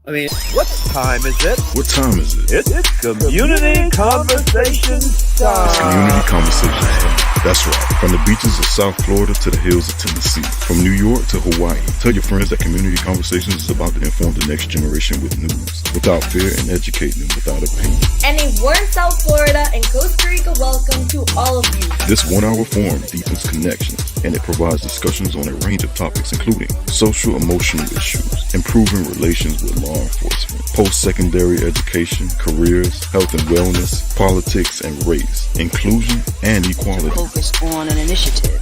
I mean, what time is it? What time is it? It's community conversation Community time. conversations time. That's right. From the beaches of South Florida to the hills of Tennessee, from New York to Hawaii. Tell your friends that Community Conversations is about to inform the next generation with news, without fear, and educate them without opinion. And in warm South Florida and Costa Rica, welcome to all of you. This 1-hour forum deepens connections, and it provides discussions on a range of topics, including social emotional issues, improving relations with law enforcement, post-secondary education, careers, health and wellness, politics and race, inclusion and equality. Focus on an initiative.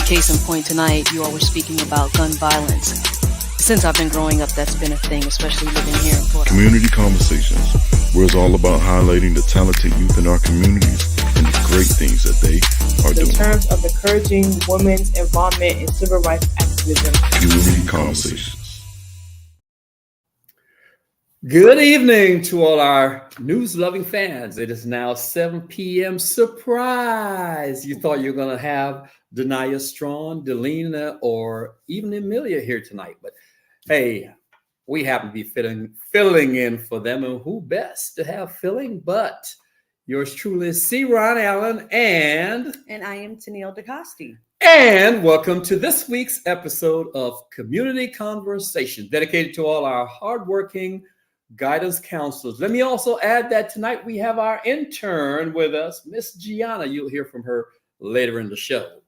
Case in point tonight, you all were speaking about gun violence. Since I've been growing up, that's been a thing, especially living here in Florida. Community Conversations, where it's all about highlighting the talented youth in our communities and the great things that they are in doing. terms of encouraging women's involvement in civil rights activism. Community Conversations. Good evening to all our news-loving fans. It is now 7 p.m. Surprise! You thought you were going to have Denia Strong, Delina, or even Emilia here tonight. But hey, we happen to be filling in for them. And who best to have filling but yours truly, C. Ron Allen and I am Tennille DeCoste. And welcome to this week's episode of Community Conversation, dedicated to all our hardworking guidance counselors. Let me also add that tonight we have our intern with us, Miss Gianna. You'll hear from her later in the show.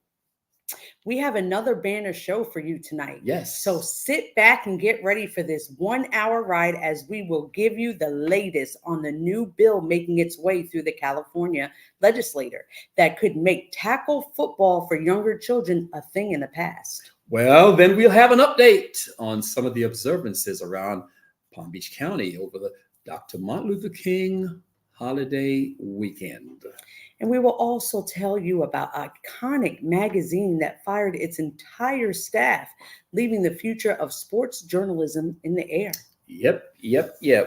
We have another banner show for you tonight. Yes. So sit back and get ready for this 1-hour ride as we will give you the latest on the new bill making its way through the California legislature that could make tackle football for younger children a thing in the past. Well, then we'll have an update on some of the observances around Palm Beach County over the Dr. Martin Luther King holiday weekend. And we will also tell you about Iconic magazine that fired its entire staff, leaving the future of sports journalism in the air. Yep.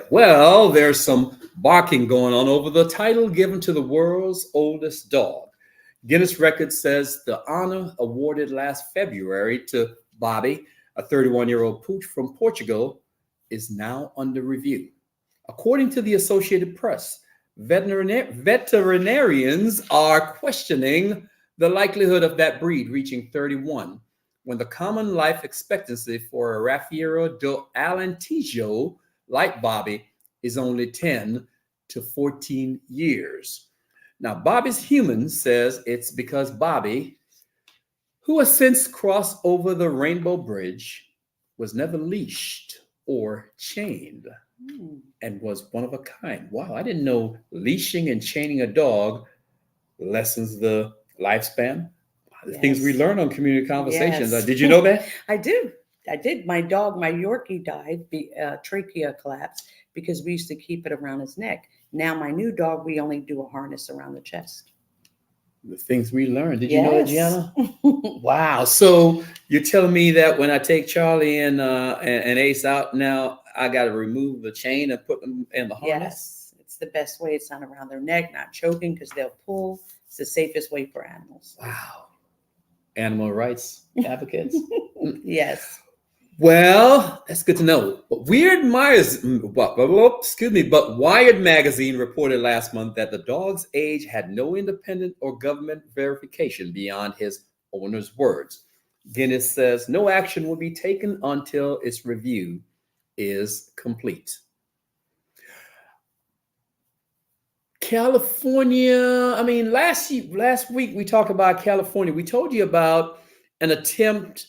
Well, there's some barking going on over the title given to the world's oldest dog. Guinness Records says the honor awarded last February to Bobby, a 31-year-old pooch from Portugal, is now under review. According to the Associated Press, veterinarians are questioning the likelihood of that breed reaching 31 when the common life expectancy for a Raffiero do Alentejo like Bobby is only 10 to 14 years. Now, Bobby's human says it's because Bobby, who has since crossed over the Rainbow Bridge, was never leashed or chained and was one of a kind. Wow, I didn't know leashing and chaining a dog lessens the lifespan. The things we learn on Community Conversations. Yes. Did you know that? I did. My dog, my Yorkie died, trachea collapse, because we used to keep it around his neck. Now my new dog, we only do a harness around the chest. The things we learned. Did you know that, Gianna? Yes. Wow. So you're telling me that when I take Charlie and Ace out now, I got to remove the chain and put them in the harness? Yes, it's the best way. It's not around their neck, not choking, because they'll pull. It's the safest way for animals. Wow. Animal rights advocates. Yes. Well, that's good to know. But Wired Magazine reported last month that the dog's age had no independent or government verification beyond his owner's words. Guinness says no action will be taken until its review is complete. California, I mean, last week we talked about California. We told you about an attempt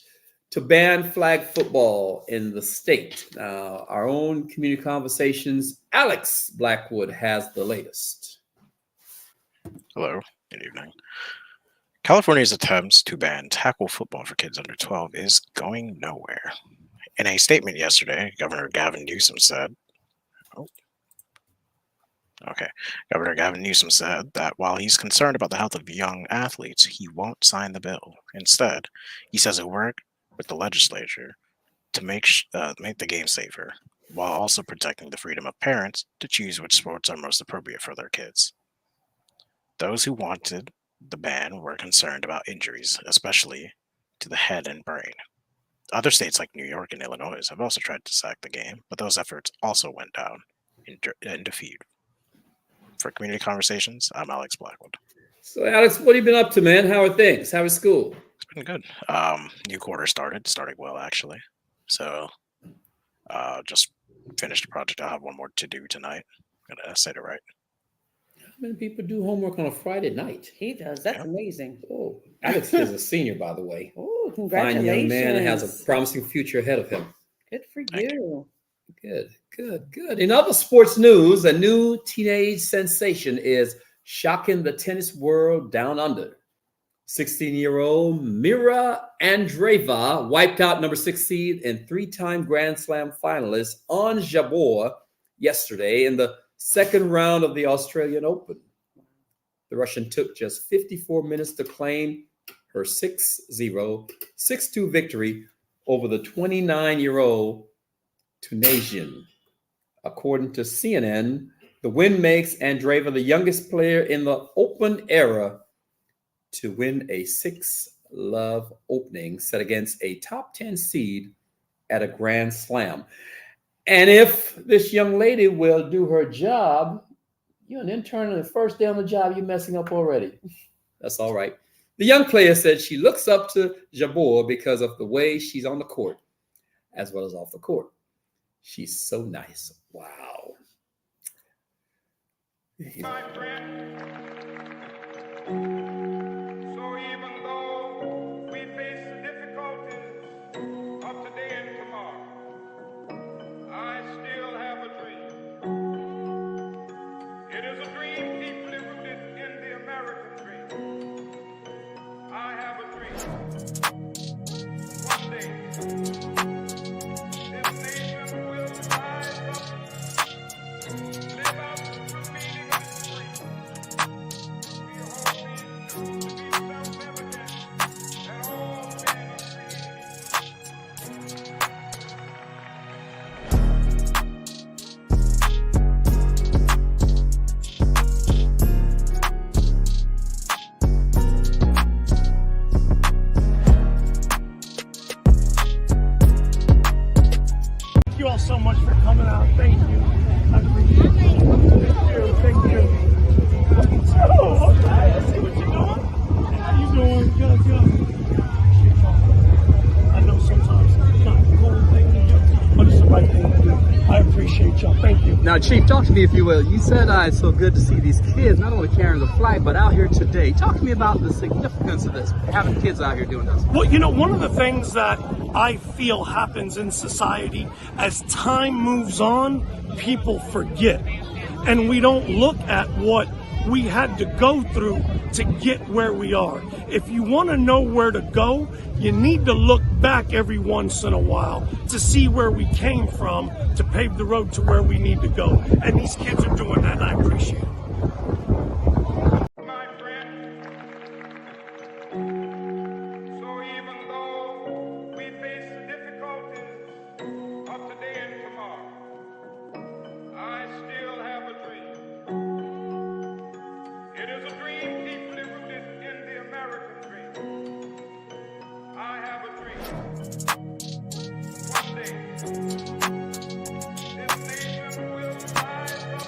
to ban flag football in the state. Our own Community Conversations, Alex Blackwood has the latest. Hello, good evening. California's attempts to ban tackle football for kids under 12 is going nowhere. In a statement yesterday, Governor Gavin Newsom said that while he's concerned about the health of young athletes, he won't sign the bill. Instead, he says he'll work with the legislature to make the game safer, while also protecting the freedom of parents to choose which sports are most appropriate for their kids. Those who wanted the ban were concerned about injuries, especially to the head and brain. Other states like New York and Illinois have also tried to sack the game, but those efforts also went down in defeat. For Community Conversations, I'm Alex Blackwood. So, Alex, what have you been up to, man? How are things? How is school? It's been good. New quarter starting well, actually. So, just finished a project. I'll have one more to do tonight. I'm gonna say it right. How many people do homework on a Friday night? He does. That's amazing. Oh, Alex is a senior, by the way. Oh, Fine congratulations. young man and has a promising future ahead of him. Good for Thank you. Good. In other sports news, a new teenage sensation is shocking the tennis world down under. 16-year-old Mira Andreeva wiped out number 6 seed and 3-time Grand Slam finalist Ons Jabeur yesterday in the second round of the Australian Open. The Russian took just 54 minutes to claim her 6-0, 6-2 victory over the 29-year-old Tunisian. According to CNN, the win makes Andreeva the youngest player in the Open era to win a 6-love opening set against a top 10 seed at a Grand Slam. And if this young lady will do her job, you're an intern on the first day on the job, you're messing up already. That's all right. The young player said she looks up to Jabeur because of the way she's on the court, as well as off the court. She's so nice. Wow. My friend, so even though we face the difficulties of today and tomorrow, I still have a dream. It is a dream deeply rooted in the American dream. I have a dream. One day, this nation will rise up, live out the true meaning of its dream. We hold these truths to be self-evident that all men are created. Thank you all so much for coming out. Thank you. I appreciate it. Thank you. Oh, okay. I see what you're doing. How you doing? Good. I know sometimes it's not the whole thing to do, but it's the right thing to do. I appreciate y'all. Thank you. Now, Chief, talk to me, if you will. You said it's so good to see these kids not only carrying the flag, but out here today. Talk to me about the significance of this, having kids out here doing this. Well, you know, one of the things that I feel happens in society as time moves on, people forget. And we don't look at what we had to go through to get where we are. If you want to know where to go, you need to look back every once in a while to see where we came from to pave the road to where we need to go. And these kids are doing that, and I appreciate it. My friend, so even though we face the difficulties of today and tomorrow, I still have a dream. It is a dream deeply rooted in the American dream. I have a dream. One day, this nation will rise up,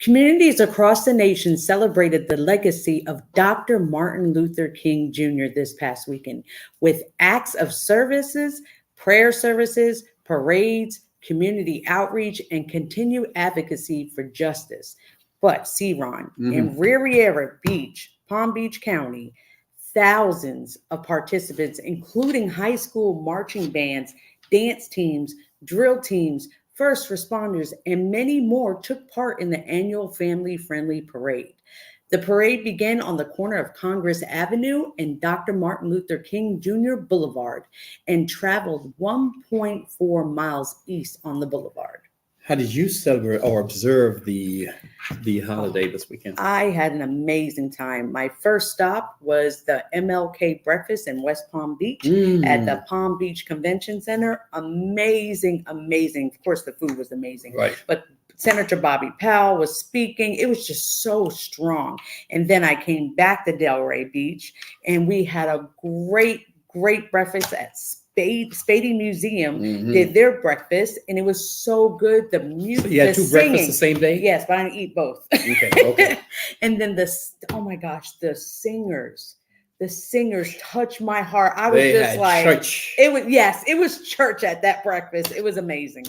Communities across the nation celebrated the legacy of Dr. Martin Luther King Jr. this past weekend with acts of services, prayer services, parades, community outreach, and continued advocacy for justice. But C-Ron, in Riviera Beach, Palm Beach County, thousands of participants, including high school marching bands, dance teams, drill teams, first responders, and many more took part in the annual family-friendly parade. The parade began on the corner of Congress Avenue and Dr. Martin Luther King Jr. Boulevard and traveled 1.4 miles east on the boulevard. How did you celebrate or observe the holiday this weekend? I had an amazing time. My first stop was the MLK breakfast in West Palm Beach at the Palm Beach Convention Center. Amazing, amazing. Of course, the food was amazing. Right. But Senator Bobby Powell was speaking. It was just so strong. And then I came back to Delray Beach, and we had a great breakfast at Spady Museum. Did their breakfast, and it was so good. The music, so you had two breakfasts the same day? Yes, but I didn't eat both. Okay. And then the singers touched my heart. I was just like, church. It was church at that breakfast. It was amazing.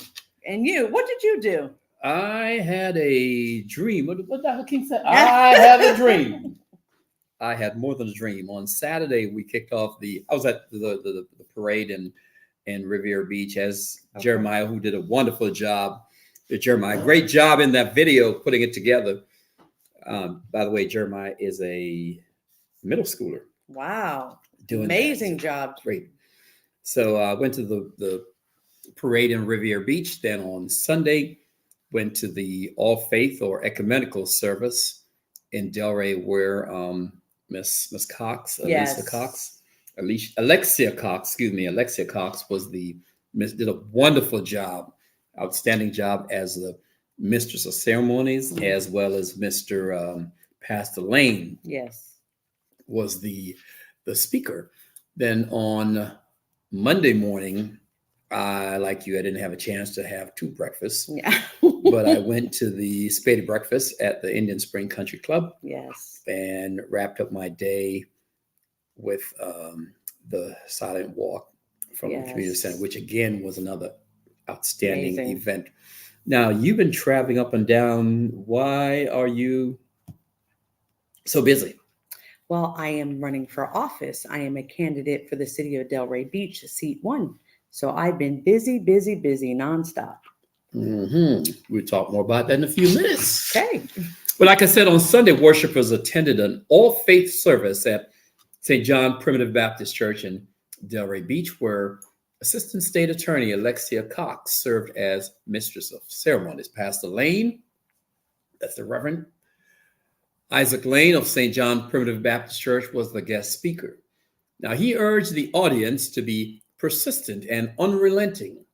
And you, what did you do? I had a dream. What Dr. King said? I have a dream. I had more than a dream. On Saturday, we kicked off I was at the parade in Riviera Beach as Jeremiah, who did a wonderful job. Jeremiah, great job in that video, putting it together. By the way, Jeremiah is a middle schooler. Wow. Doing amazing that. Job. Great. So I went to the parade in Riviera Beach. Then on Sunday, went to the All Faith or Ecumenical service in Delray, where Miss Cox, Alexia Cox did a wonderful job, outstanding job as the mistress of ceremonies, as well as Mr. Pastor Lane. Yes, was the speaker. Then on Monday morning, like you, I didn't have a chance to have two breakfasts. Yeah. But I went to the Spady breakfast at the Indian Spring Country Club. Yes. And wrapped up my day with the silent walk from the community center, which again was another outstanding event. Now, you've been traveling up and down. Why are you so busy? Well, I am running for office. I am a candidate for the city of Delray Beach, seat 1. So I've been busy nonstop. We'll talk more about that in a few minutes. Okay. But like I said, on Sunday, worshipers attended an all-faith service at St. John Primitive Baptist Church in Delray Beach, where Assistant State Attorney Alexia Cox served as Mistress of Ceremonies. Pastor Lane, that's the Reverend Isaac Lane of St. John Primitive Baptist Church, was the guest speaker. Now, he urged the audience to be persistent and unrelenting,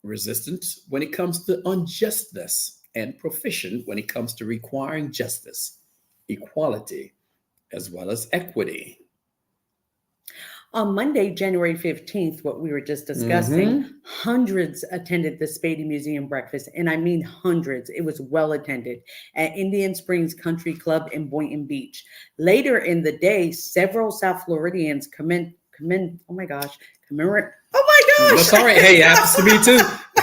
resistant when it comes to unjustness, and proficient when it comes to requiring justice, equality, as well as equity. On Monday, January 15th, what we were just discussing, hundreds attended the Spady Museum breakfast, and I mean hundreds. It was well attended at Indian Springs Country Club in Boynton Beach. Later in the day, several South Floridians commemorate. That's all right. Hey, it happens to me too.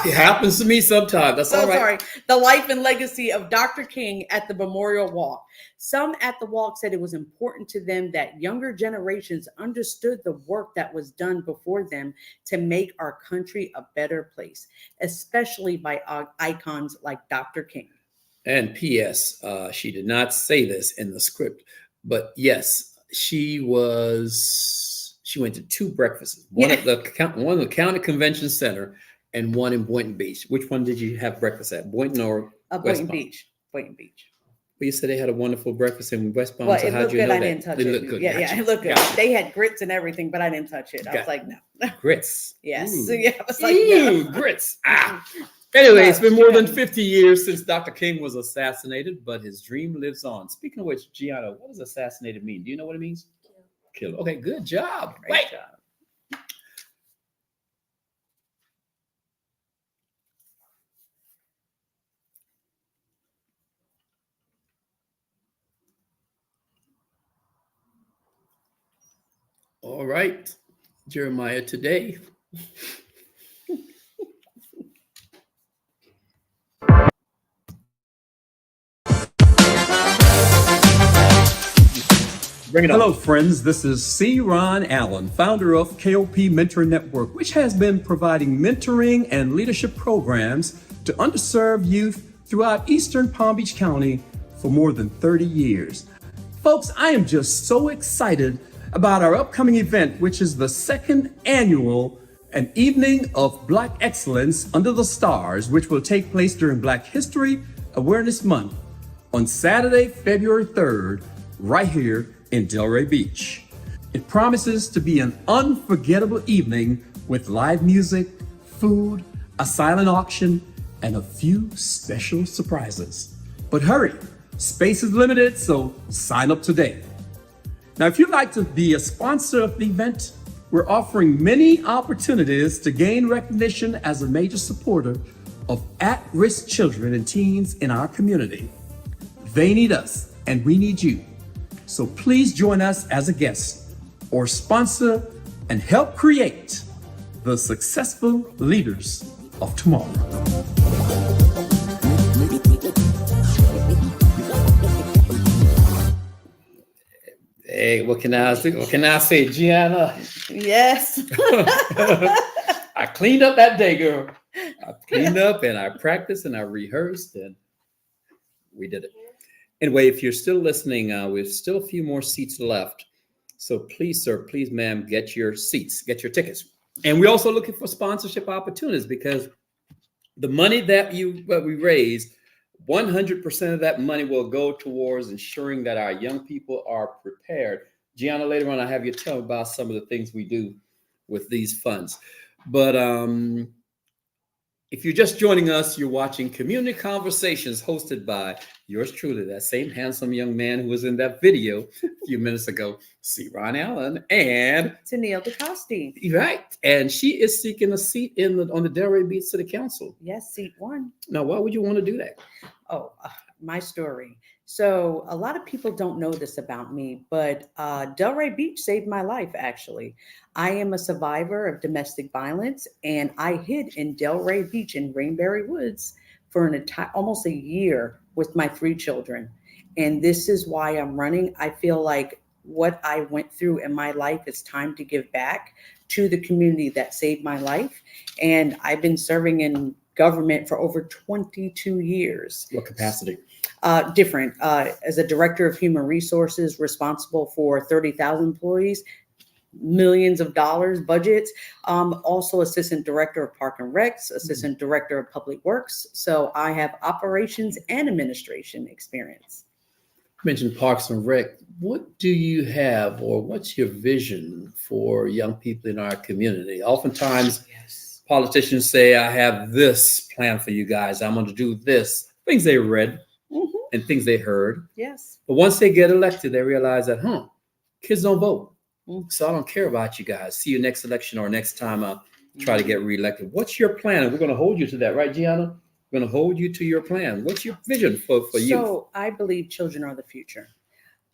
It happens to me sometimes. That's all right. Sorry. The life and legacy of Dr. King at the Memorial Walk. Some at the walk said it was important to them that younger generations understood the work that was done before them to make our country a better place, especially by icons like Dr. King. And P.S., she did not say this in the script, but yes, she went to two breakfasts, one at the County Convention Center and one in Boynton Beach. Which one did you have breakfast at? Boynton or Boynton Beach? Boynton Beach. Well, you said they had a wonderful breakfast in West Palm. Well, so it looked good. I didn't touch it. Looked good. Yeah, yeah, it looked good. They had grits and everything, but I didn't touch it. I was like, no. Grits. Yes. Ooh. Yeah, I was like, no. Grits. Anyway, it's been more than 50 years since Dr. King was assassinated, but his dream lives on. Speaking of which, Gianna, what does assassinated mean? Do you know what it means? Kill. Okay, good job. Great job. All right, Jeremiah, today. Bring it Hello, on. friends. This is C. Ron Allen, founder of KOP Mentor Network, which has been providing mentoring and leadership programs to underserved youth throughout Eastern Palm Beach County for more than 30 years. Folks, I am just so excited about our upcoming event, which is the second annual An Evening of Black Excellence Under the Stars, which will take place during Black History Awareness Month on Saturday, February 3rd, right here in Delray Beach. It promises to be an unforgettable evening with live music, food, a silent auction, and a few special surprises. But hurry, space is limited, so sign up today. Now, if you'd like to be a sponsor of the event, we're offering many opportunities to gain recognition as a major supporter of at-risk children and teens in our community. They need us, and we need you. So please join us as a guest or sponsor and help create the successful leaders of tomorrow. Hey, what can I say? What can I say, Gianna? Yes. I cleaned up that day, girl. I cleaned up and I practiced and I rehearsed and we did it. Anyway, if you're still listening, we have still a few more seats left. So please, sir, please, ma'am, get your seats, get your tickets. And we're also looking for sponsorship opportunities because the money that we raise, 100% of that money will go towards ensuring that our young people are prepared. Gianna, later on, I'll have you tell about some of the things we do with these funds. But if you're just joining us, you're watching Community Conversations hosted by yours truly, that same handsome young man who was in that video a few minutes ago, C. Ron Allen, and Tennille DeCoste. Right. And she is seeking a seat on the Delray Beach City Council. Yes, seat 1. Now, why would you want to do that? Oh, my story. So a lot of people don't know this about me, but Delray Beach saved my life, actually. I am a survivor of domestic violence, and I hid in Delray Beach in Rainberry Woods for almost a year with my 3 children. And this is why I'm running. I feel like what I went through in my life, it's time to give back to the community that saved my life. And I've been serving in government for over 22 years. What capacity? Different. As a director of human resources, responsible for 30,000 employees, millions of dollars budgets. Also assistant director of Park and Recs, assistant director of Public Works. So I have operations and administration experience. You mentioned Parks and Rec. What do you have, or what's your vision for young people in our community? Oftentimes, politicians say, I have this plan for you guys. I'm going to do this. Things they read and things they heard. Yes. But once they get elected, they realize that, kids don't vote. So I don't care about you guys. See you next election or next time I try to get reelected. What's your plan? And we're going to hold you to that, right, Gianna? We're going to hold you to your plan. What's your vision for you? So I believe children are the future.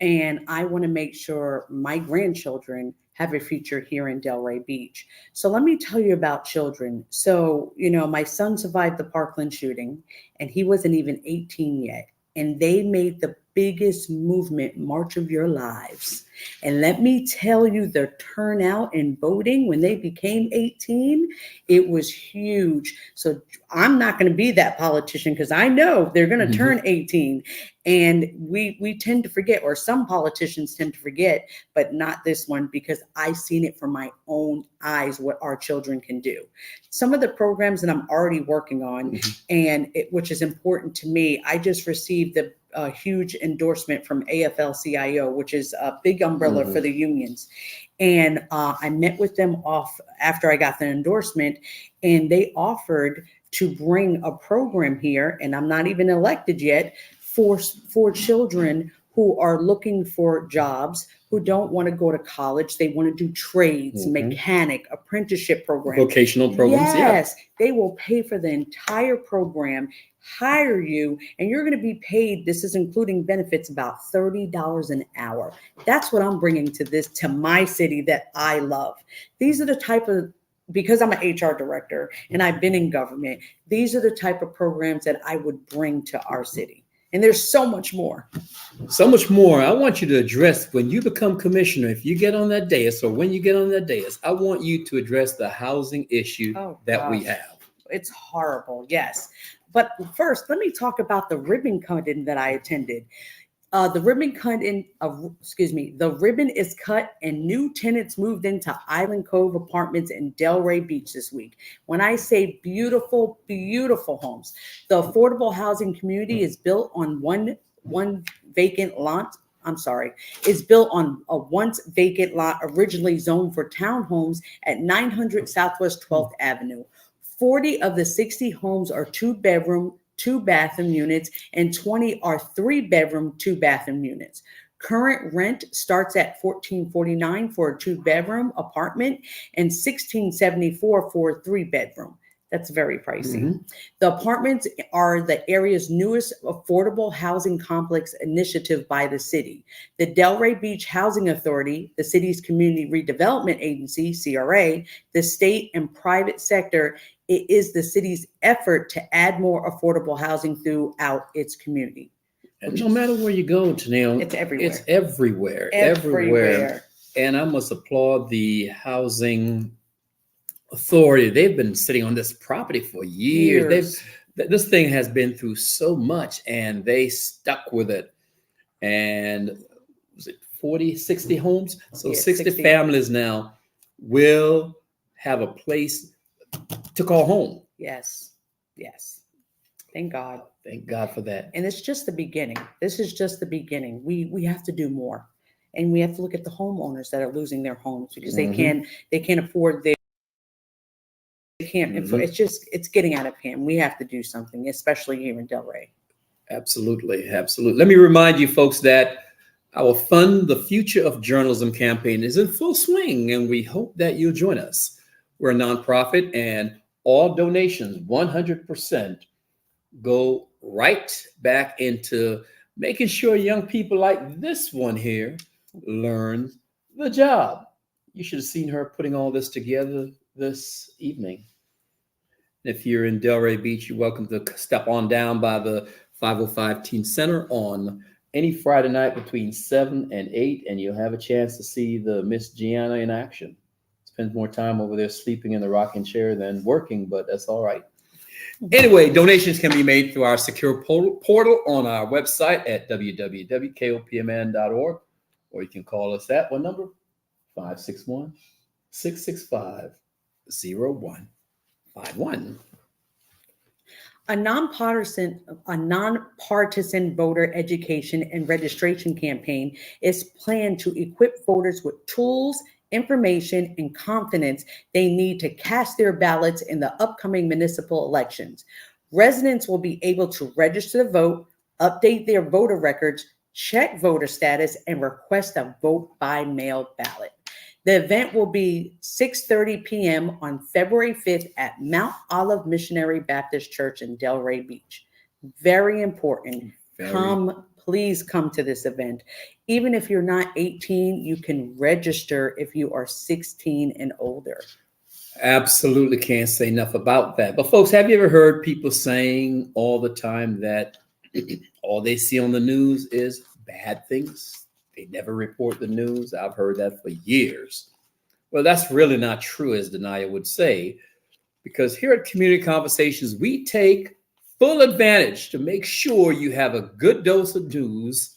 And I want to make sure my grandchildren have a future here in Delray Beach. So let me tell you about children. So, my son survived the Parkland shooting, and he wasn't even 18 yet. And they made the biggest movement, March of Your Lives. And let me tell you, the turnout in voting when they became 18, it was huge. So I'm not going to be that politician because I know they're going to turn 18. And we tend to forget, or some politicians tend to forget, but not this one, because I've seen it from my own eyes, what our children can do. Some of the programs that I'm already working on, which is important to me, I just received a huge endorsement from AFL-CIO, which is a big umbrella for the unions. And I met with them after I got the endorsement, and they offered to bring a program here, and I'm not even elected yet, for children who are looking for jobs, who don't want to go to college. They want to do trades, mechanic, apprenticeship program. Vocational programs, yes, they will pay for the entire program, hire you, and you're going to be paid. This is including benefits, about $30 an hour. That's what I'm bringing to my city that I love. These are the type of, because I'm an HR director and I've been in government, these are the type of programs that I would bring to our city. And there's so much more. So much more. I want you to address, when you become commissioner, if you get on that dais, or when you get on that dais, I want you to address the housing issue that we have. It's horrible, yes. But first, let me talk about the ribbon cutting that I attended. The ribbon is cut and new tenants moved into Island Cove Apartments in Delray Beach this week. When I say beautiful, beautiful homes, the affordable housing community is built on one vacant lot. Is built on a once vacant lot originally zoned for townhomes at 900 Southwest 12th Avenue. 40 of the 60 homes are 2-bedroom, 2-bathroom units, and 20 are 3-bedroom, 2-bathroom units. Current rent starts at $14.49 for a 2-bedroom apartment and $16.74 for a 3-bedroom. That's very pricey. The apartments are the area's newest affordable housing complex initiative by the city. The Delray Beach Housing Authority, the city's community redevelopment agency, CRA, the state and private sector, it is the city's effort to add more affordable housing throughout its community. And no matter where you go, Tanil, it's everywhere. It's everywhere. And I must applaud the housing authority. They've been sitting on this property for years. This thing has been through so much, and they stuck with it. And was it 40, 60 homes? So 60 families now will have a place to call home. Yes. Thank God. Thank God for that. And it's just the beginning. This is just the beginning. We have to do more, and we have to look at the homeowners that are losing their homes because they can't afford their. They can't. It's getting out of hand. We have to do something, especially here in Delray. Absolutely. Let me remind you, folks, that our Fund the Future of Journalism campaign is in full swing, and we hope that you'll join us. We're a nonprofit, and all donations, 100%, go right back into making sure young people like this one here learn the job. You should have seen her putting all this together this evening. If you're in Delray Beach, you're welcome to step on down by the 505 Teen Center on any Friday night between 7 and 8, and you'll have a chance to see the Miss Gianna in action. Spends more time over there sleeping in the rocking chair than working, but that's all right. Anyway, donations can be made through our secure portal on our website at www.kopmn.org, or you can call us at what number? 561-665-0151. A nonpartisan voter education and registration campaign is planned to equip voters with tools, information, and confidence they need to cast their ballots in the upcoming municipal elections. Residents will be able to register to vote, update their voter records, check voter status, and request a vote by mail ballot. The event will be 6:30 p.m. on February 5th at Mount Olive Missionary Baptist Church in Delray Beach. Very important. Please come to this event. Even if you're not 18, you can register if you are 16 and older. Absolutely can't say enough about that. But folks, have you ever heard people saying all the time that all they see on the news is bad things? They never report the news. I've heard that for years. Well, that's really not true, as Denia would say, because here at Community Conversations, we take full advantage to make sure you have a good dose of news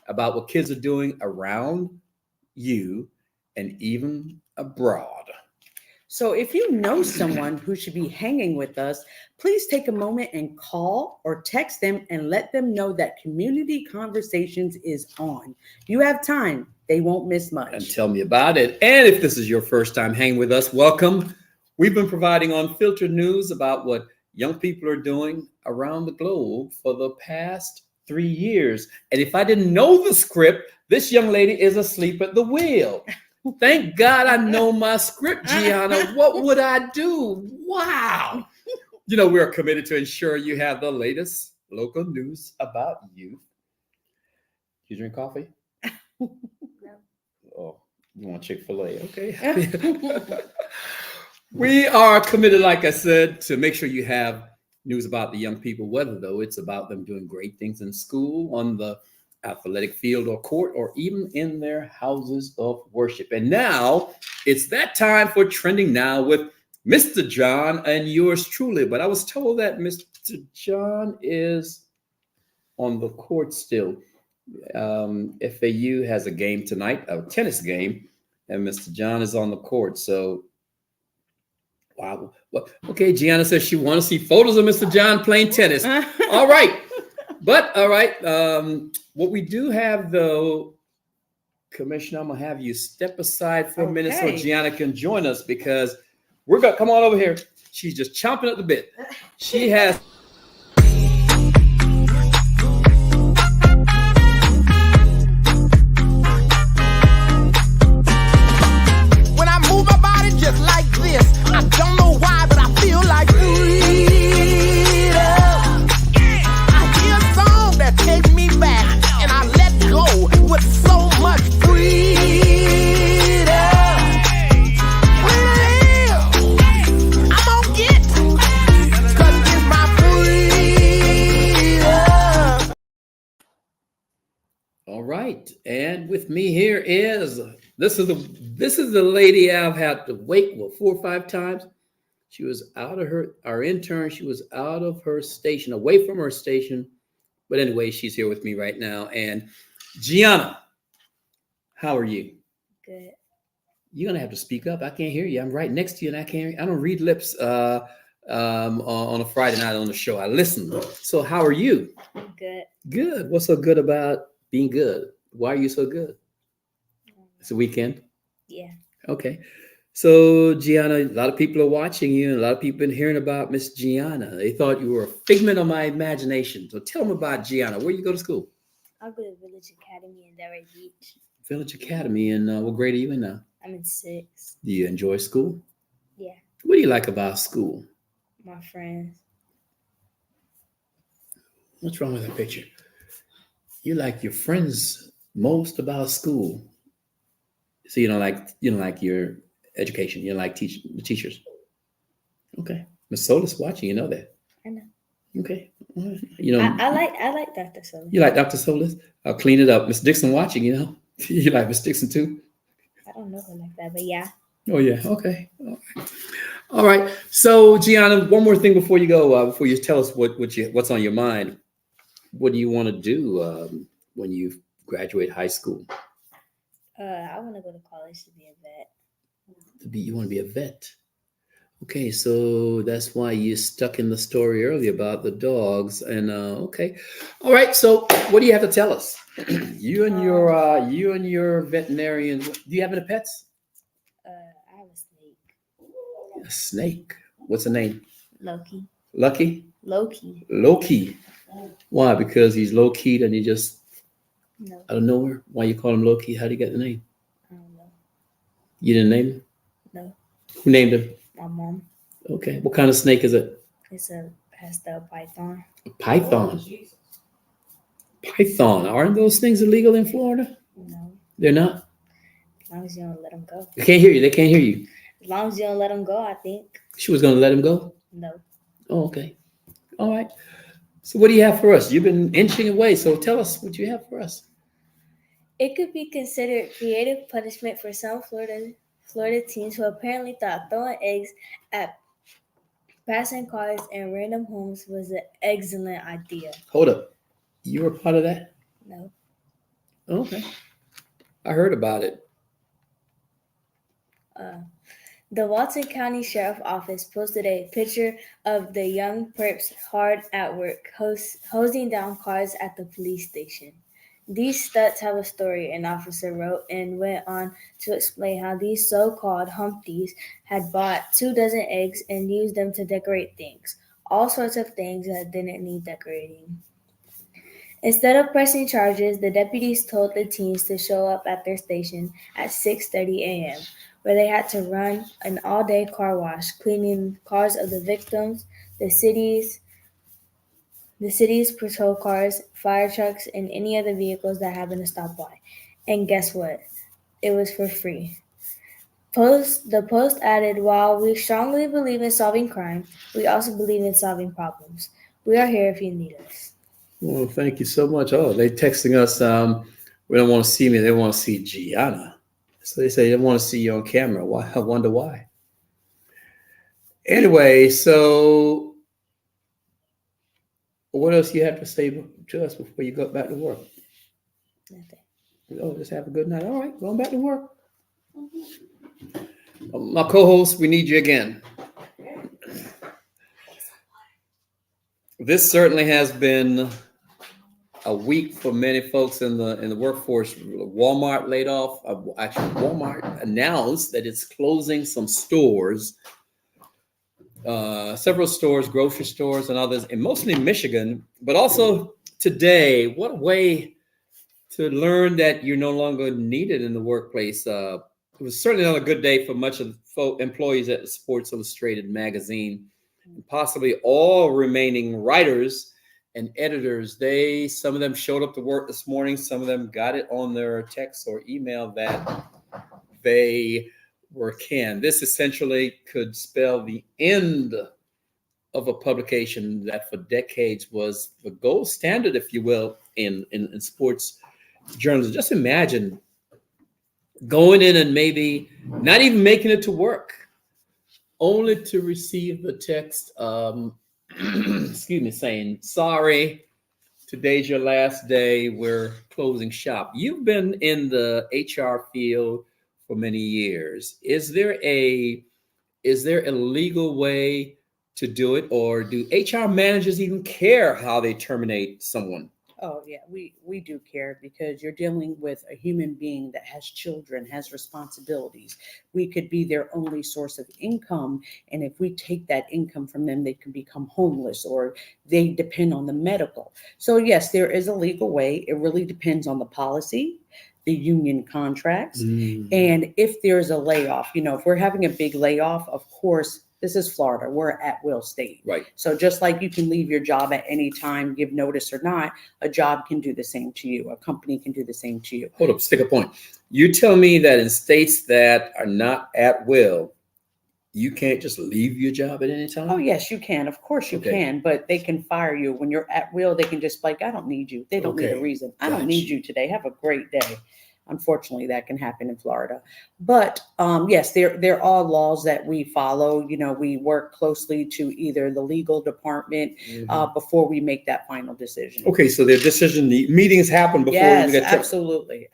about what kids are doing around you and even abroad. So if you know someone who should be hanging with us, please take a moment and call or text them and let them know that Community Conversations is on. You have time. They won't miss much. And tell me about it. And if this is your first time hanging with us, welcome. We've been providing unfiltered news about what young people are doing around the globe for the past 3 years. And if I didn't know the script, this young lady is asleep at the wheel. Thank God I know my script, Gianna. What would I do? Wow. You know, we're committed to ensure you have the latest local news about youth. You drink coffee? No. Oh, you want Chick-fil-A? Okay. We are committed, like I said, to make sure you have news about the young people, whether though it's about them doing great things in school, on the athletic field or court, or even in their houses of worship. And now it's that time for Trending Now with Mr. John and yours truly. But I was told that Mr. John is on the court still. FAU has a game tonight, a tennis game, and Mr. John is on the court. So, wow. Well, okay, Gianna says she wants to see photos of Mr. John playing tennis. All right. But, all right. What we do have, though, Commissioner, I'm going to have you step aside for a minute so Gianna can join us, because we're going to come on over here. She's just chomping at the bit. She has. When I move my body just like this, I don't know why, but I feel like freedom. I hear a song that takes me back, and I let go with so much freedom. I'm gonna get, 'cause it's my freedom. All right, and with me here is this is the lady I've had to wait 4 or 5 times. She was out of our intern. She was out of her station, away from her station. But anyway, she's here with me right now. And Gianna, how are you? Good. You're gonna have to speak up. I can't hear you. I'm right next to you, and I can't. I don't read lips on a Friday night on the show. I listen. So how are you? Good. Good. What's so good about being good? Why are you so good? It's a weekend. Yeah. Okay. So Gianna, a lot of people are watching you, and a lot of people have been hearing about Miss Gianna. They thought you were a figment of my imagination. So tell them about Gianna. Where you go to school? I go to Village Academy in Delray Beach. Village Academy. And what grade are you in now? I'm in 6th. Do you enjoy school? Yeah. What do you like about school? My friends. What's wrong with that picture? You like your friends most about school. So you don't like your education. You don't like the teachers. Okay. Miss Solis watching, you know that. I know. Okay. You know, I like Dr. Solis. you like Dr. Solis? I'll clean it up. Miss Dixon watching, you know. You like Miss Dixon too? I don't know her like that, but yeah. Oh yeah. Okay. All right. So Gianna, one more thing before you go, before you tell us what's on your mind. What do you want to do when you graduate high school? I want to go to college to be a vet. You want to be a vet? Okay, so that's why you stuck in the story earlier about the dogs. And okay, all right. So what do you have to tell us? you and your veterinarian. Do you have any pets? I have a snake. A snake. What's the name? Loki. Lucky. Loki. Low-key. Why? Because he's low-keyed and he just No. out of nowhere. Why you call him low-key? How do you get the name? I don't know. You didn't name him? No. Who named him? My mom. Okay. What kind of snake is it? It's a pastel python. A python. Python. Aren't those things illegal in Florida? No. They're not? As long as you don't let them go. They can't hear you. They can't hear you. As long as you don't let them go, I think. She was going to let him go? No. Oh, okay. All right. So what do you have for us? You've been inching away, so tell us what you have for us. It could be considered creative punishment for some Florida teens who apparently thought throwing eggs at passing cars and random homes was an excellent idea. Hold up. You were part of that? No. Okay. I heard about it. The Walton County Sheriff Office posted a picture of the young perps hard at work, hosing down cars at the police station. These studs have a story, an officer wrote, and went on to explain how these so-called Humpties had bought 24 eggs and used them to decorate things, all sorts of things that didn't need decorating. Instead of pressing charges, the deputies told the teens to show up at their station at 6:30 a.m., where they had to run an all-day car wash, cleaning cars of the victims, the city's patrol cars, fire trucks, and any other vehicles that happened to stop by. And guess what? It was for free. The Post added, while we strongly believe in solving crime, we also believe in solving problems. We are here if you need us. Well, thank you so much. Oh, they texting us. We don't want to see me. They want to see Gianna. So they say they want to see you on camera. Why? I wonder why. Anyway, so what else you have to say to us before you go back to work? Nothing. Oh, just have a good night. All right, going back to work. My co-host, we need you again. This certainly has been a week for many folks in the workforce. Walmart laid off. Actually, Walmart announced that it's closing some stores, several stores, grocery stores, and others, and mostly in Michigan. But also today, what a way to learn that you're no longer needed in the workplace. It was certainly not a good day for much of the employees at the Sports Illustrated magazine, and possibly all remaining writers and editors. Some of them showed up to work this morning. Some of them got it on their text or email that they were canned. This essentially could spell the end of a publication that for decades was the gold standard, if you will, in sports journalism. Just imagine going in and maybe not even making it to work, only to receive the text, excuse me, saying, sorry, today's your last day, we're closing shop. You've been in the HR field for many years. Is there a legal way to do it, or do HR managers even care how they terminate someone? Oh, yeah, we do care, because you're dealing with a human being that has children, has responsibilities. We could be their only source of income. And if we take that income from them, they can become homeless, or they depend on the medical. So yes, there is a legal way. It really depends on the policy, the union contracts. And if there's a layoff, if we're having a big layoff, of course, this is Florida. We're at will state. Right. So just like you can leave your job at any time, give notice or not, a job can do the same to you. A company can do the same to you. Hold up, stick a point. You tell me that in states that are not at will, you can't just leave your job at any time? Oh, yes, you can. Of course you can, but they can fire you. When you're at will, they can just like, I don't need you. They don't need a reason. I don't need you today. Have a great day. Unfortunately, that can happen in Florida. But yes, there are laws that we follow. We work closely to either the legal department before we make that final decision. Okay, so the meetings happen before yes, we get absolutely.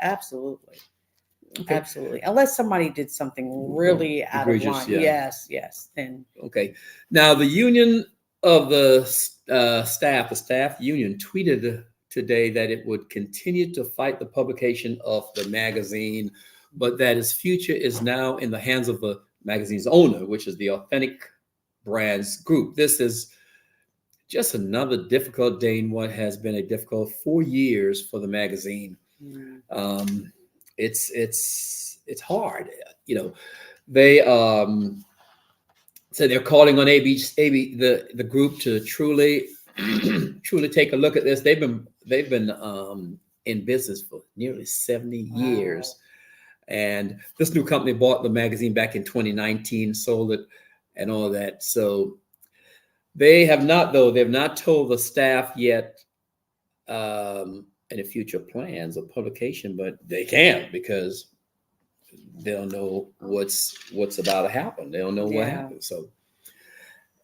Okay. Absolutely. Unless somebody did something really out of line. Yeah. Yes. Then okay. Now the union of the staff union tweeted today that it would continue to fight the publication of the magazine, but that its future is now in the hands of the magazine's owner, which is the Authentic Brands Group. This is just another difficult day in what has been a difficult 4 years for the magazine. It's hard. They so they're calling on the group to truly take a look at this. They've been in business for nearly 70 years. And this new company bought the magazine back in 2019, sold it and all that. So they've not told the staff yet any future plans of publication, but they can, because they don't know what's about to happen. They don't know what happened. So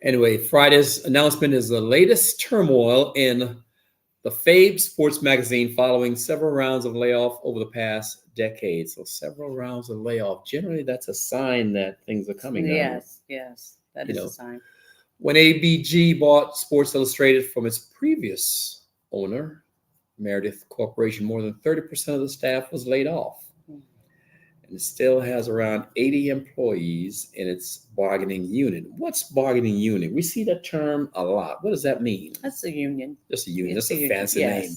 anyway, Friday's announcement is the latest turmoil in the Fabe Sports magazine following several rounds of layoff over the past decade. So several rounds of layoff. Generally, that's a sign that things are coming down. Yes, that is a sign. When ABG bought Sports Illustrated from its previous owner, Meredith Corporation, more than 30% of the staff was laid off. And it still has around 80 employees in its bargaining unit. What's bargaining unit? We see that term a lot. What does that mean? That's a union. Just a union. That's a fancy name.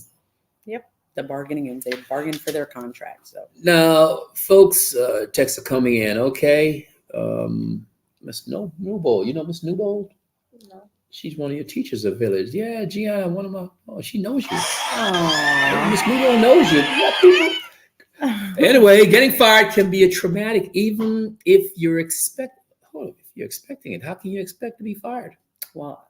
the bargaining, and they bargain for their contract. So Now, folks, texts are coming in. Okay. Miss Newbold. You know Miss Newbold? No. She's one of your teachers at Village. Yeah, Gian, one of my, she knows you. Aww. Miss Newbold knows you. Yeah, people. Anyway, getting fired can be a traumatic, even if you're expecting it. How can you expect to be fired? Well,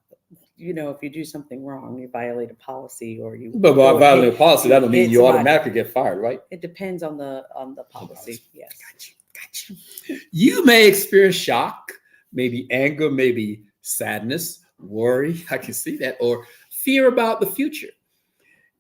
you know, if you do something wrong, you violate a policy, or you. But by violating a policy, that don't mean it's you not- automatically get fired, right? It depends on the policy. Yes. Got you. You may experience shock, maybe anger, maybe sadness, worry. I can see that, or fear about the future.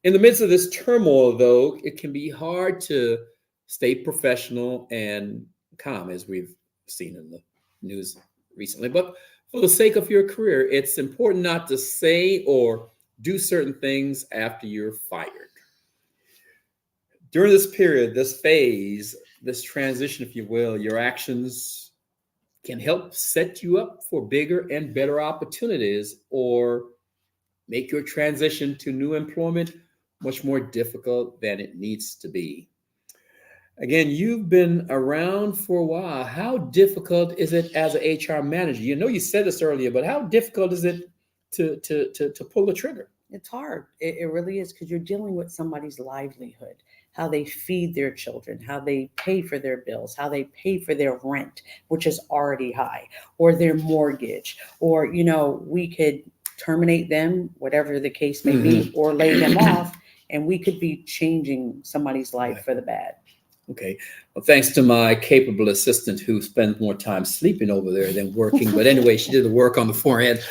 In the midst of this turmoil, though, it can be hard to stay professional and calm, as we've seen in the news recently. But for the sake of your career, it's important not to say or do certain things after you're fired. During this period, this phase, this transition, if you will, your actions can help set you up for bigger and better opportunities, or make your transition to new employment much more difficult than it needs to be. Again, you've been around for a while. How difficult is it as an HR manager? You know, you said this earlier, but how difficult is it to pull the trigger? It's hard. It really is, because you're dealing with somebody's livelihood, how they feed their children, how they pay for their bills, how they pay for their rent, which is already high, or their mortgage, or, you know, we could terminate them, whatever the case may be, or lay them off, and we could be changing somebody's life for the bad. Okay. Well, thanks to my capable assistant who spends more time sleeping over there than working. But anyway, she did the work on the forehand.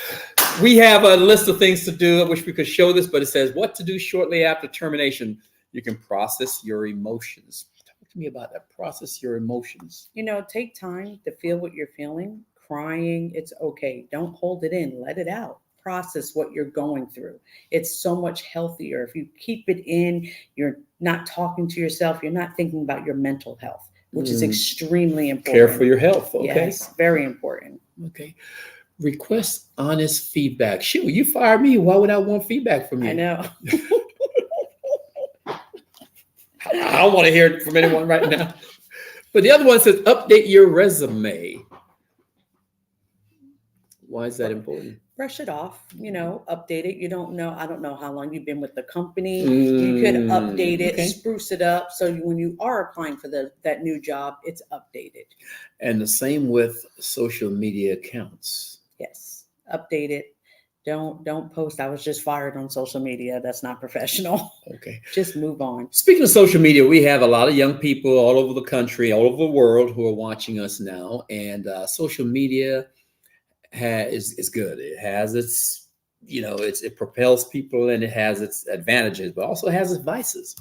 We have a list of things to do. I wish we could show this, but it says what to do shortly after termination. You can process your emotions. Talk to me about that. Process your emotions. You know, take time to feel what you're feeling. Crying, it's okay. Don't hold it in. Let it out. Process what you're going through. It's so much healthier. If you keep it in, you're not talking to yourself, you're not thinking about your mental health, which is extremely important. Care for your health. Okay. Yes, very important. Okay. Request honest feedback. Shoot, you fired me. Why would I want feedback from you? I know. I don't want to hear it from anyone right now. But the other one says update your resume. Why is that important? Brush it off, you know, update it. You don't know, I don't know how long you've been with the company. You could update it, okay. Spruce it up. So when you are applying for that new job, it's updated. And the same with social media accounts. Yes, update it. Don't post, I was just fired on social media. That's not professional. Okay. Just move on. Speaking of social media, we have a lot of young people all over the country, all over the world who are watching us now. And social media is good. It has its, you know, it propels people, and it has its advantages, but also has its vices,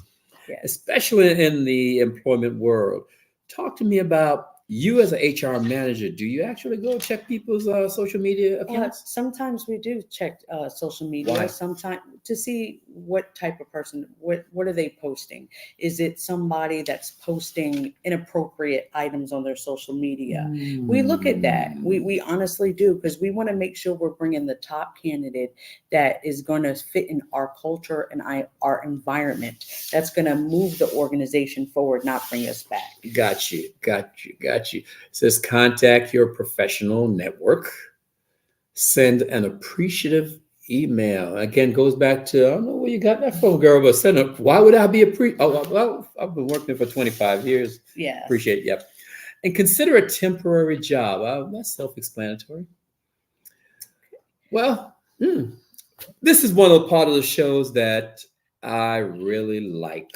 especially in the employment world. Talk to me about you as an HR manager. Do you actually go check people's social media accounts? Sometimes we do check social media. Why? Sometimes to see what type of person, what are they posting? Is it somebody that's posting inappropriate items on their social media? We look at that. We honestly do, because we want to make sure we're bringing the top candidate that is going to fit in our culture and our environment. That's going to move the organization forward, not bring us back. Got you. It says contact your professional network. Send an appreciative email. Again, goes back to, I don't know where you got that from, girl, but why would I be well, I've been working for 25 years. Yeah. Appreciate it. Yep. And consider a temporary job. That's self-explanatory. Well, this is one of the part of the shows that I really like,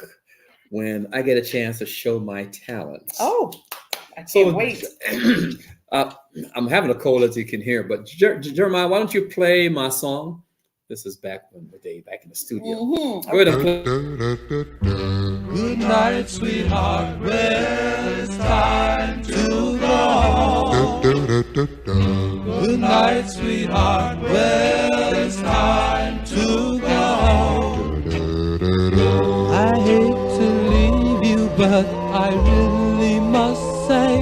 when I get a chance to show my talents. Oh, I can't wait. I'm having a cold, as you can hear, but Jeremiah, why don't you play my song? This is back in the day, back in the studio. Go ahead and play. Good night, sweetheart. Well, it's time to go home. Good night, sweetheart. Well, it's time to go home. I hate to leave you, but I really must say,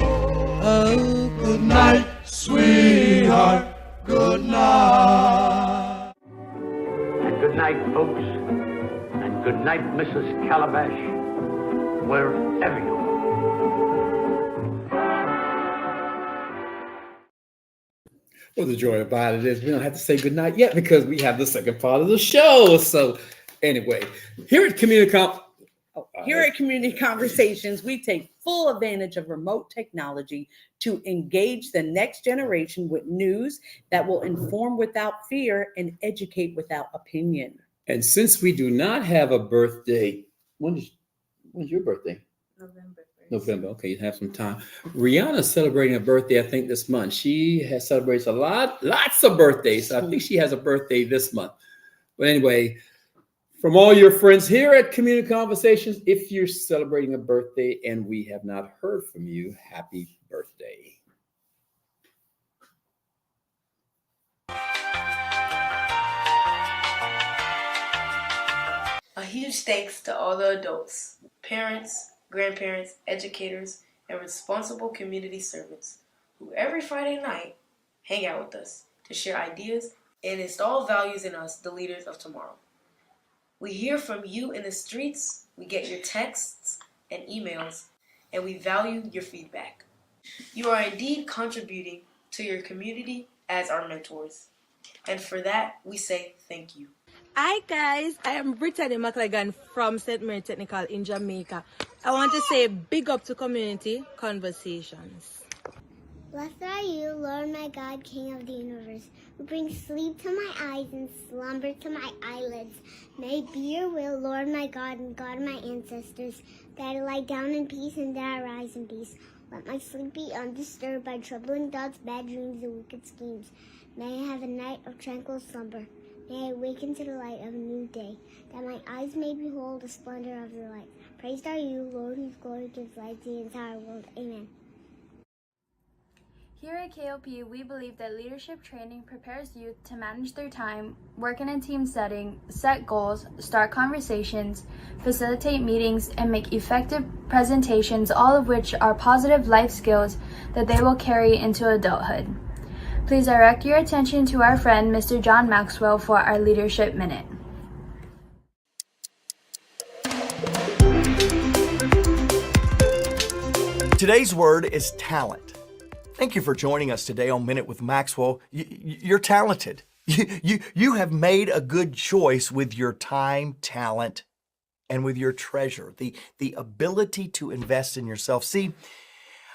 oh, good night, sweetheart. Good night. And good night, folks. And Good night, Mrs. Calabash, wherever you are. Well, the joy about it is we don't have to say goodnight yet because we have the second part of the show. So anyway, here at Community Conversations, we take full advantage of remote technology to engage the next generation with news that will inform without fear and educate without opinion. And since we do not have a birthday, when's your birthday? November. Okay, you have some time. Rihanna's celebrating a birthday, I think, this month. She celebrates lots of birthdays. So I think she has a birthday this month. But anyway, from all your friends here at Community Conversations, if you're celebrating a birthday and we have not heard from you, happy birthday. A huge thanks to all the adults, parents, grandparents, educators, and responsible community servants who every Friday night hang out with us to share ideas and install values in us, the leaders of tomorrow. We hear from you in the streets, we get your texts and emails, and we value your feedback. You are indeed contributing to your community as our mentors. And for that, we say thank you. Hi guys, I am Brittany McLagan from St. Mary Technical in Jamaica. I want to say big up to Community Conversations. Blessed are you, Lord my God, King of the universe, who brings sleep to my eyes and slumber to my eyelids. May it be your will, Lord my God and God of my ancestors, that I lie down in peace and that I rise in peace. Let my sleep be undisturbed by troubling thoughts, bad dreams, and wicked schemes. May I have a night of tranquil slumber. May I awaken to the light of a new day, that my eyes may behold the splendor of the light. Praised are you, Lord, whose glory gives light to the entire world. Amen. Here at KOP, we believe that leadership training prepares youth to manage their time, work in a team setting, set goals, start conversations, facilitate meetings, and make effective presentations, all of which are positive life skills that they will carry into adulthood. Please direct your attention to our friend, Mr. John Maxwell, for our Leadership Minute. Today's word is talent. Thank you for joining us today on Minute with Maxwell. You're talented. You have made a good choice with your time, talent, and with your treasure, the ability to invest in yourself. See,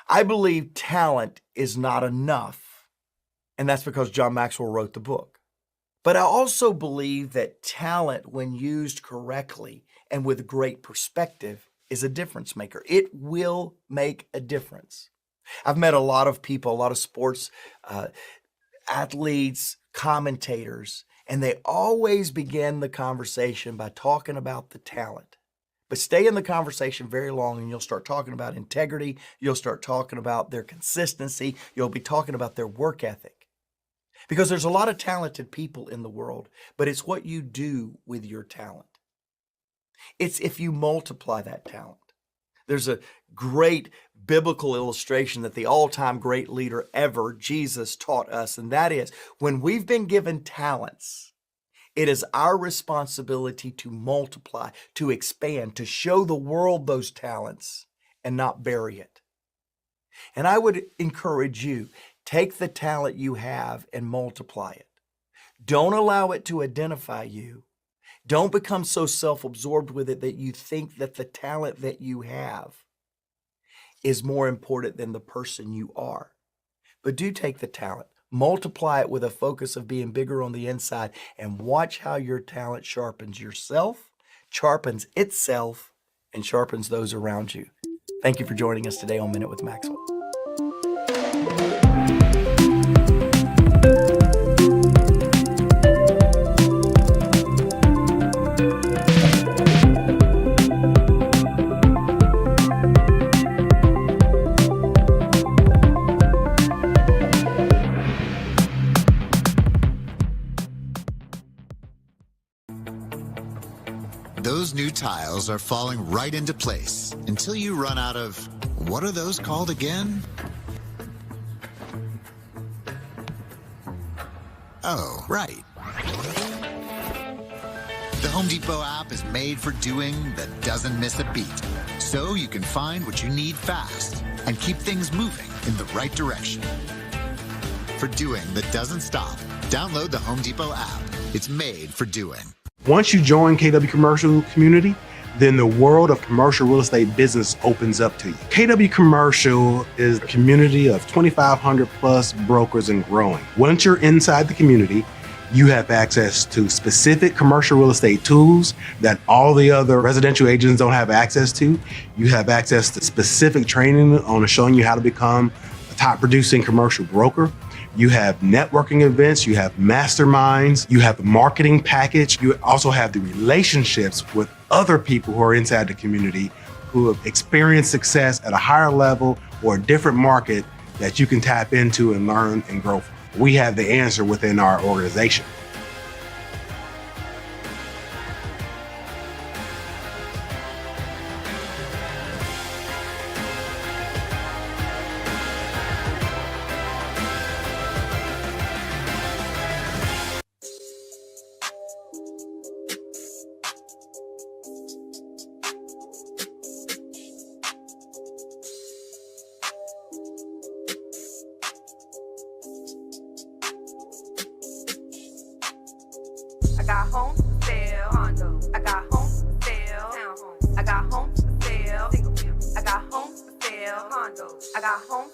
I believe talent is not enough. And that's because John Maxwell wrote the book. But I also believe that talent, when used correctly and with great perspective, is a difference maker. It will make a difference. I've met a lot of people, a lot of sports athletes, commentators, and they always begin the conversation by talking about the talent. But stay in the conversation very long and you'll start talking about integrity. You'll start talking about their consistency. You'll be talking about their work ethic. Because there's a lot of talented people in the world, but it's what you do with your talent. It's if you multiply that talent. There's a great biblical illustration that the all-time great leader ever, Jesus, taught us, and that is when we've been given talents, it is our responsibility to multiply, to expand, to show the world those talents and not bury it. And I would encourage you, take the talent you have and multiply it. Don't allow it to identify you. Don't become so self-absorbed with it that you think that the talent that you have is more important than the person you are. But do take the talent, multiply it with a focus of being bigger on the inside, and watch how your talent sharpens yourself, sharpens itself, and sharpens those around you. Thank you for joining us today on Minute with Maxwell. Those new tiles are falling right into place until you run out of, what are those called again? Oh, right. The Home Depot app is made for doing that doesn't miss a beat, so you can find what you need fast and keep things moving in the right direction. For doing that doesn't stop, download the Home Depot app. It's made for doing. Once you join KW Commercial Community, then the world of commercial real estate business opens up to you. KW Commercial is a community of 2,500 plus brokers and growing. Once you're inside the community, you have access to specific commercial real estate tools that all the other residential agents don't have access to. You have access to specific training on showing you how to become a top producing commercial broker. You have networking events, you have masterminds, you have the marketing package. You also have the relationships with other people who are inside the community who have experienced success at a higher level or a different market that you can tap into and learn and grow from. We have the answer within our organization. I got homes for sale, condo. I got homes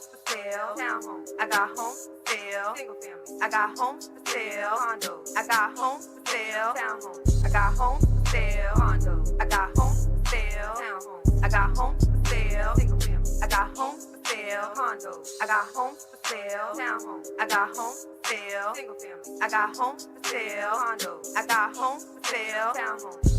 for sale, townhomes. I got homes for sale, single family. I got homes for sale, condo. I got homes for sale, townhomes. I got homes for sale, single family. I got homes for sale, condo. I got homes for sale, townhomes. I got homes for sale, condo. I got homes for sale, townhomes. I got homes for sale, single family. I got homes for sale, condo. I got homes for sale, townhomes. I got homes for sale, single family. I got homes for sale, condo. I got homes for sale, townhomes.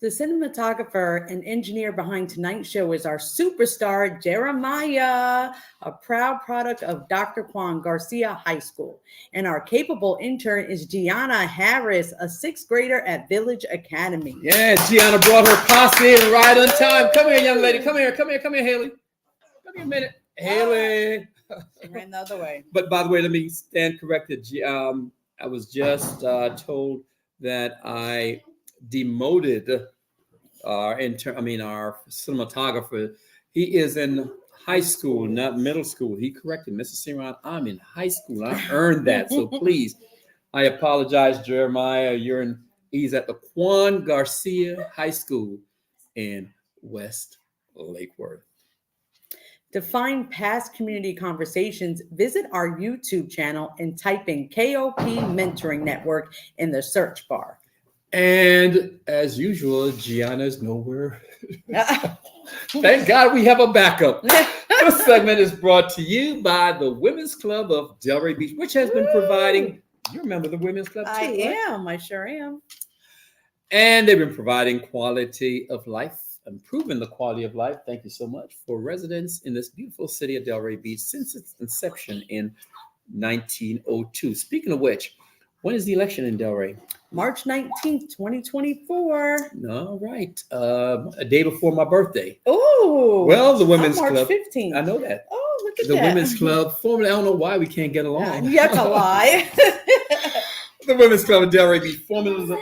The cinematographer and engineer behind tonight's show is our superstar, Jeremiah, a proud product of Dr. Juan Garcia High School. And our capable intern is Gianna Harris, a sixth grader at Village Academy. Yeah, Gianna brought her posse in right on time. Come here, young lady. Come here, Haley. Come here a minute. Haley. She ran the other way. But by the way, let me stand corrected. I was just told that I demoted our cinematographer. He is in high school, not middle school. He corrected Mrs. Siron. I'm in high school. I earned that. So please, I apologize, Jeremiah. He's at the Juan Garcia High School in West Lake Worth. To find past community conversations, visit our YouTube channel and type in KOP Mentoring Network in the search bar. And as usual, Gianna's nowhere. Thank God we have a backup. This segment is brought to you by the Women's Club of Delray Beach, which has been providing, you remember the Women's Club too, I sure am. And they've been providing quality of life, improving the quality of life. Thank you so much for residents in this beautiful city of Delray Beach since its inception in 1902. Speaking of which, when is the election in Delray? March 19th, 2024. All right. A day before my birthday. Oh. Well, the Women's March Club. 15th. I know that. Oh, look at the that. Women's Club. Formerly, I don't know why we can't get along. You have to lie. The Women's Club of Delray Beach. Formerly,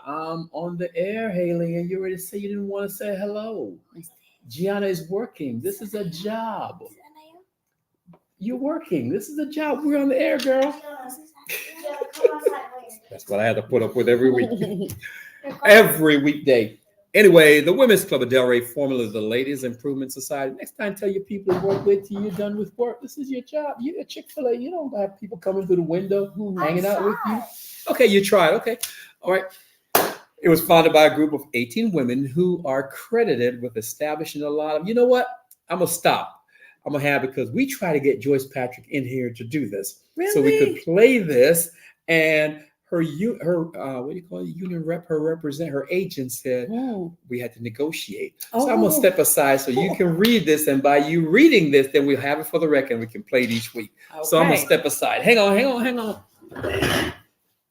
I'm on the air, Haley, and you already said you didn't want to say hello. Gianna is working. This is a job. You're working. This is a job. We're on the air, girl. That's what I had to put up with every week. every weekday. Anyway, the Women's Club of Delray, formerly the Ladies Improvement Society. Next time, tell your people you work with till you're done with work. This is your job. You're a Chick-fil-A. You don't have people coming through the window, hanging out with you. Okay, you tried. Okay. All right. It was founded by a group of 18 women who are credited with establishing a lot of, you know what? I'm going to stop. I'm going to have, because we try to get Joyce Patrick in here to do this. Really? So we could play this, and her what do you call it? Union rep, her agent said we had to negotiate. So I'm gonna step aside so you can read this, and by you reading this, then we'll have it for the record and we can play it each week. Okay. So I'm gonna step aside. Hang on.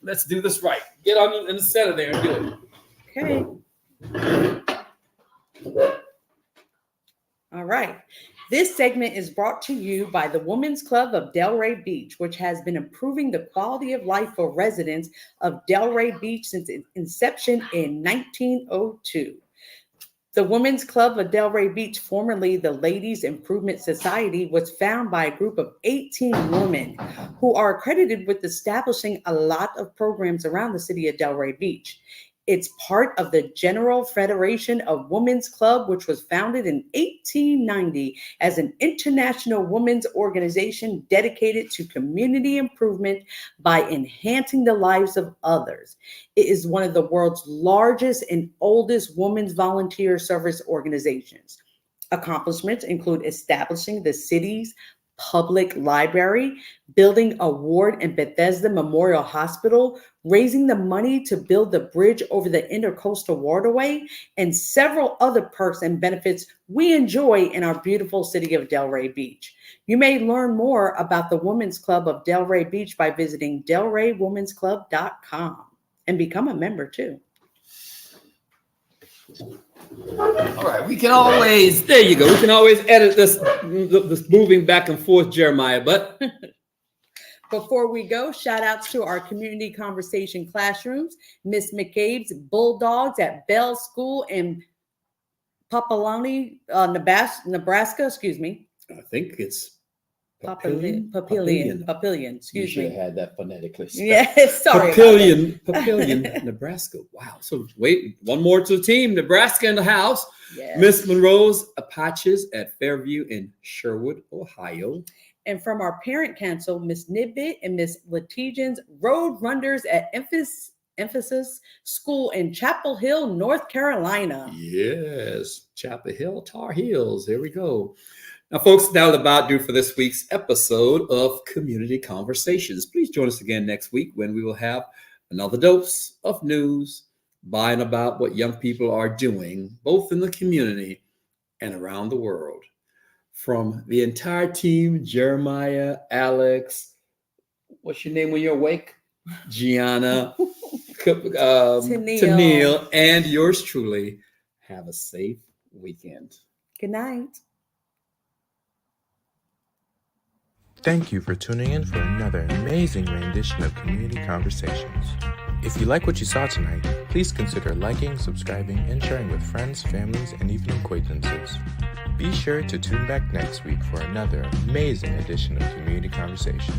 Let's do this right. Get on in the center there and do it. Okay. All right. This segment is brought to you by the Women's Club of Delray Beach, which has been improving the quality of life for residents of Delray Beach since its inception in 1902. The Women's Club of Delray Beach, formerly the Ladies Improvement Society, was founded by a group of 18 women who are accredited with establishing a lot of programs around the city of Delray Beach. It's part of the General Federation of Women's Club, which was founded in 1890 as an international women's organization dedicated to community improvement by enhancing the lives of others. It is one of the world's largest and oldest women's volunteer service organizations. Accomplishments include establishing the city's public library, building a ward in Bethesda Memorial Hospital, raising the money to build the bridge over the Intercoastal Waterway, and several other perks and benefits we enjoy in our beautiful city of Delray Beach. You may learn more about the Women's Club of Delray Beach by visiting delraywomensclub.com and become a member too. All right, we can always, there you go. We can always edit this moving back and forth, Jeremiah, but before we go, shout outs to our community conversation classrooms, Miss McCabe's Bulldogs at Bell School in Papillion, Nebraska, excuse me. I think it's Papillion, excuse you me. should have had that phonetically. Yes, sorry. Papillion, Nebraska. Wow. So wait, one more to the team. Nebraska in the house. Yes. Miss Monroe's Apaches at Fairview in Sherwood, Ohio. And from our parent council, Miss Nidbit and Miss Latijan's Road Runners at Emphasis School in Chapel Hill, North Carolina. Yes, Chapel Hill Tar Heels. There we go. Now, folks, that'll about do for this week's episode of Community Conversations. Please join us again next week when we will have another dose of news by and about what young people are doing, both in the community and around the world. From the entire team, Jeremiah, Alex, what's your name when you're awake? Gianna, Tennille, and yours truly, have a safe weekend. Good night. Thank you for tuning in for another amazing rendition of Community Conversations. If you like what you saw tonight, please consider liking, subscribing, and sharing with friends, families, and even acquaintances. Be sure to tune back next week for another amazing edition of Community Conversation.